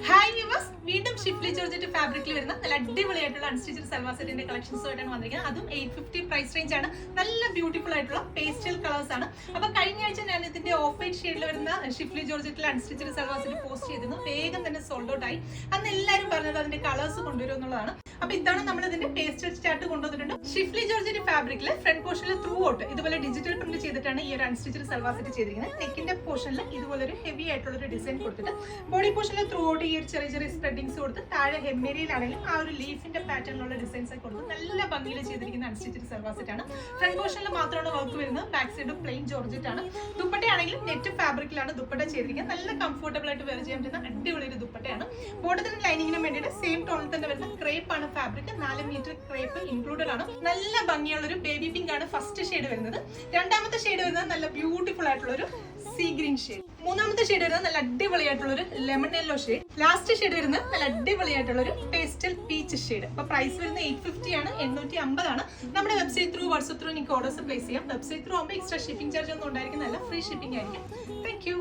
Hi viewers, വീണ്ടും Schiffli georgette ഫാബ്രിക്കിൽ വരുന്ന നല്ല അടിപൊളിയായിട്ടുള്ള അൺസ്റ്റിച്ചഡ് സൽവാർ സെറ്റിന്റെ കളക്ഷൻസുമായിട്ടാണ് വന്നിരിക്കുന്നത്. അതും 850 പ്രൈസ് റേഞ്ച് ആണ്. നല്ല ബ്യൂട്ടിഫുൾ ആയിട്ടുള്ള പേസ്റ്റൽ കളേഴ്സ് ആണ്. അപ്പൊ കഴിഞ്ഞ ആഴ്ച ഞാൻ ഇതിന്റെ ഓഫ് വൈറ്റ് ഷെയ്ഡിൽ വരുന്ന ഷിഫ്ലി ജോർജറ്റിലെ അൺസ്റ്റിച്ചഡ് സൽവാർ സെറ്റ് പോസ്റ്റ് ചെയ്തിരുന്നു. വേഗം തന്നെ സോൾഡ് ഔട്ട് ആയി. അന്ന് എല്ലാവരും പറഞ്ഞത് അതിന്റെ കളേഴ്സ് കൊണ്ടുവരും എന്നുള്ളതാണ്. അപ്പൊ ഇതാണ് നമ്മൾ ഇതിന്റെ പേസ്റ്റൽ ചാർട്ട് കൊണ്ടുവന്നിട്ടുണ്ട്. ഷിഫ്ലി ജോർജറ്റ് ഫാബ്രിക്കിൽ ഫ്രണ്ട് പോർഷനിൽ ത്രൂ ഔട്ട് ഇതുപോലെ ഡിജിറ്റൽ പ്രിന്റ് ചെയ്തിട്ടാണ് ഈ ഒരു അൺസ്റ്റിച്ചഡ് സൽവാർ സെറ്റ് ചെയ്തിരിക്കുന്നത്. നെക്കിന്റെ പോർഷനിൽ ഇതുപോലെ ഒരു ഹെവി ആയിട്ടുള്ള ഒരു ഡിസൈൻ കൊടുത്തിട്ട് ബോഡി പോർഷനിൽ ത്രൂ ഔട്ട് ഈ ഒരു ചെറിയ ചെറിയ സ്പ്രെഡിങ്സ് കൊടുത്ത് താഴെ ഹെമ്മേരിയിലാണെങ്കിലും ആ ഒരു ലീഫിന്റെ പാറ്റേണിലുള്ള ഡിസൈൻസ് ഒക്കെ കൊടുത്ത് നല്ല ഭംഗിയിൽ ചെയ്തിരിക്കുന്ന അൺസ്റ്റിച്ചഡ് സൽവാർ സെറ്റ് ആണ്. ഫ്രണ്ട് പോർഷനിൽ മാത്രമാണ് വർക്ക് വരുന്നത്. ബാക്ക് സൈഡ് പ്ലെയിൻ ജോർജറ്റ് ആണ്. ദുപ്പട്ടയാണെങ്കിലും നെറ്റ് ഫാബ്രിക്കിലാണ് ദുപ്പട്ട ചെയ്തിരിക്കുന്നത്. നല്ല കംഫർട്ടബിൾ ആയിട്ട് വെയർ ചെയ്യാൻ പറ്റുന്ന അടിപൊളി ഒരു ദുപ്പട്ടയാണ്. ബോർഡറിന് ലൈനിങ്ങിനും വേണ്ടിയിട്ട് സെയിം ടോണിൽ തന്നെ വരുന്ന ക്രേപ്പ് ആണ് ഫാബ്രിക്. 4 മീറ്റർ ക്രേപ്പ് ഇൻക്ലൂഡഡ് ആണ്. നല്ല ഭംഗിയുള്ള ഒരു ബേബി പിങ്ക് ആണ് ഫസ്റ്റ് ഷെയ്ഡ് വരുന്നത്. രണ്ടാമത്തെ ഷെയ്ഡ് വരുന്നത് നല്ല ബ്യൂട്ടിഫുൾ ആയിട്ടുള്ള ഒരു സീ ഗ്രീൻ ഷെയ്ഡ്. മൂന്നാമത്തെ ഷെയ്ഡ് വരുന്നത് നല്ല അടിപൊളിയായിട്ടുള്ള ഒരു lemon yellow shade. Last shade വരുന്നത് നല്ല അടിപൊളിയായിട്ടുള്ള ഒരു പേസ്റ്റൽ പീച്ച് ഷെയ്ഡ്. അപ്പൊ പ്രൈസ് വരുന്നത് 850 ആണ്, 850 ആണ്. നമ്മുടെ വെബ്സൈറ്റ് ത്രൂ വാട്സ്ആപ്പ് ത്രൂ നിങ്ങൾക്ക് ഓർഡേഴ്സ് പ്ലേസ് ചെയ്യാം. വെബ്സൈറ്റ് ത്രൂ ആകുമ്പോൾ എക്സ്ട്രാ ഷിപ്പിംഗ് ചാർജ് ഒന്നും ഉണ്ടായിരിക്കുന്നതല്ല, ഫ്രീ ഷിപ്പിംഗ് ആയിരിക്കും. Thank you.